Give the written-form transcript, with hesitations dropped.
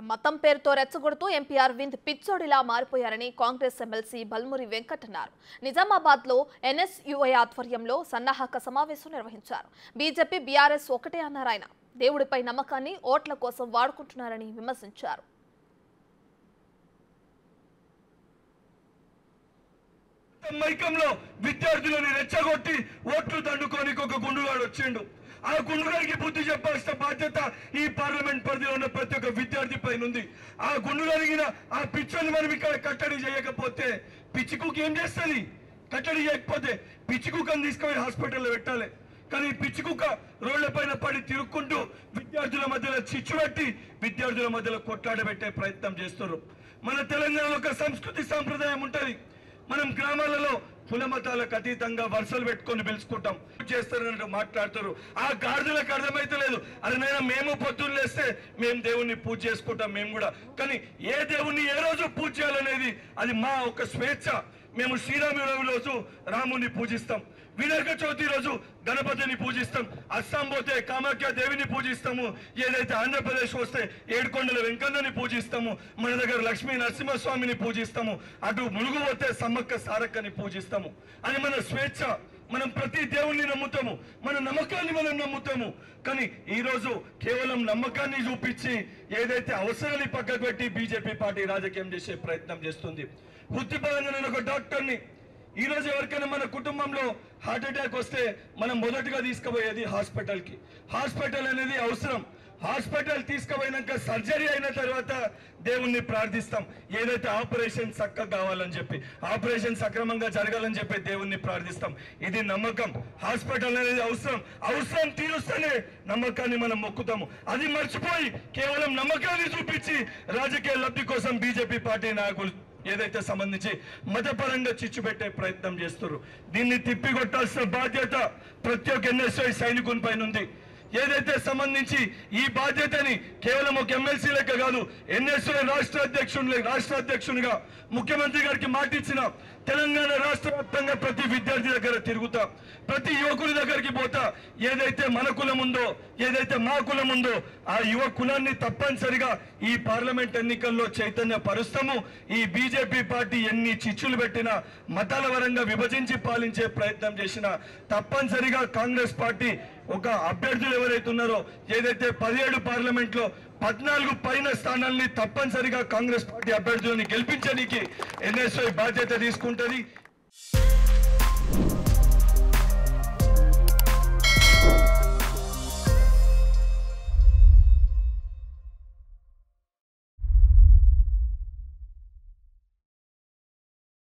మతం పేరుతో రెచ్చగొడుతూ MP Arvind పిచ్చోడిలా మారిపోయారని Congress MLC Balmuri Venkat అన్నారు. నిజామాబాద్లో ఎన్ఎస్యుఐ ఆధ్వర్యంలో సన్నాహక సమావేశం నిర్వహించారు. బీజేపీ బీఆర్ఎస్ ఒకటే అన్నారు ఆయన. దేవుడిపై నమ్మకాన్ని ఓట్ల కోసం వాడుకుంటున్నారని విమర్శించారు. మైకంలో విద్యార్థులను రెచ్చగొట్టి ఓట్లు దండుకోనికి ఒక గుండుగాడు వచ్చిండు. ఆ గుండుగాడికి బుద్ధి చెప్పాల్సిన బాధ్యత ఈ పార్లమెంట్ పరిధిలో ఉన్న ప్రతి ఒక్క విద్యార్థి పైన ఉంది. ఆ గుండుగాడిగిన ఆ పిచ్చని మనం ఇక్కడ కట్టడి చేయకపోతే పిచ్చికుకి ఏం చేస్తుంది? కట్టడి చేయకపోతే పిచ్చికుక్కని తీసుకుపోయి హాస్పిటల్లో పెట్టాలి. కానీ పిచ్చికుక్క రోడ్ల పైన పడి తిరుక్కుంటూ విద్యార్థుల మధ్యలో చిచ్చు పెట్టి విద్యార్థుల మధ్యలో కొట్లాడబెట్టే ప్రయత్నం చేస్తున్నారు. మన తెలంగాణలో ఒక సంస్కృతి సాంప్రదాయం ఉంటుంది. మనం గ్రామాలలో కుల మతాలకు అతీతంగా వరుసలు పెట్టుకొని పిలుచుకుంటాం, చేస్తారని మాట్లాడతారు. ఆ గాడిదలకు అర్థమైతలేదు. అదనైనా మేము పొద్దున్న లేస్తే మేము దేవుణ్ణి పూజ చేసుకుంటాం మేము కూడా. కానీ ఏ దేవుణ్ణి ఏ రోజు పూజ చేయాలనేది అది మా ఒక స్వేచ్ఛ. మేము శ్రీరామనవమి రోజు రాముని పూజిస్తాం, వినాయక చవితి రోజు గణపతిని పూజిస్తాం, అస్సాం పోతే కామాఖ్య దేవిని పూజిస్తాము, ఏదైతే ఆంధ్రప్రదేశ్ వస్తే ఏడుకొండల వెంకన్నని పూజిస్తాము, మన దగ్గర లక్ష్మీ నరసింహస్వామిని పూజిస్తాము, అటు ములుగు పోతే సమ్మక్క సారక్కని పూజిస్తాము. అది మన స్వేచ్ఛ. మనం ప్రతి దేవుణ్ణి నమ్ముతాము, మన నమ్మకాన్ని మనం నమ్ముతాము. కానీ ఈరోజు కేవలం నమ్మకాన్ని చూపించి ఏదైతే అవసరాన్ని పక్కకు పెట్టి బీజేపీ పార్టీ రాజకీయం చేసే ప్రయత్నం చేస్తుంది. వృత్తిపరంగా నేను ఒక డాక్టర్ని. ఈరోజు ఎవరికైనా మన కుటుంబంలో హార్ట్ అటాక్ వస్తే మనం మొదటగా తీసుకుపోయేది హాస్పిటల్కి. హాస్పిటల్ అనేది అవసరం. హాస్పిటల్ తీసుకుపోయినాక సర్జరీ అయిన తర్వాత దేవుణ్ణి ప్రార్థిస్తాం, ఏదైతే ఆపరేషన్ చక్కగా కావాలని చెప్పి, ఆపరేషన్ సక్రమంగా జరగాలని చెప్పి దేవుణ్ణి ప్రార్థిస్తాం. ఇది నమ్మకం. హాస్పిటల్ అనేది అవసరం తీరుస్తేనే నమ్మకాన్ని మనం మొక్కుతాము. అది మర్చిపోయి కేవలం నమ్మకాన్ని చూపించి రాజకీయ లబ్ధి కోసం బీజేపీ పార్టీ నాయకులు ఏదైతే సంబంధించి మతపరంగా చిచ్చు పెట్టే ప్రయత్నం చేస్తున్నారు. దీన్ని తిప్పికొట్టాల్సిన బాధ్యత ప్రతి ఒక్క ఎన్ఎస్ఐ సైనికుని పైన ఉంది. ఏదైతే సంబంధించి ఈ బాధ్యతని కేవలం ఒక ఎమ్మెల్సీ లెక్క కాదు, ఎన్ఎస్ఐ రాష్ట్ర అధ్యక్షునిగా ముఖ్యమంత్రి గారికి మాటిచ్చిన తెలంగాణ రాష్ట్ర వ్యాప్తంగా ప్రతి విద్యార్థి దగ్గర తిరుగుతా, ప్రతి యువకుడి దగ్గరికి పోతా. ఏదైతే మన కులం ఉందో, ఏదైతే మా కులం ఉందో ఆ యువ కులాన్ని తప్పనిసరిగా ఈ పార్లమెంట్ ఎన్నికల్లో చైతన్య పరుస్తాము. ఈ బీజేపీ పార్టీ ఎన్ని చిచ్చులు పెట్టినా, మతాల పరంగా విభజించి పాలించే ప్రయత్నం చేసినా తప్పనిసరిగా కాంగ్రెస్ పార్టీ ఒక అభ్యర్థులు ఎవరైతే ఉన్నారో, ఏదైతే 17 పార్లమెంట్లో 14 పైన స్థానాల్ని తప్పనిసరిగా కాంగ్రెస్ పార్టీ అభ్యర్థులని గెలిపించడానికి ఎన్ఎస్ఐ బాధ్యత తీసుకుంటుంది.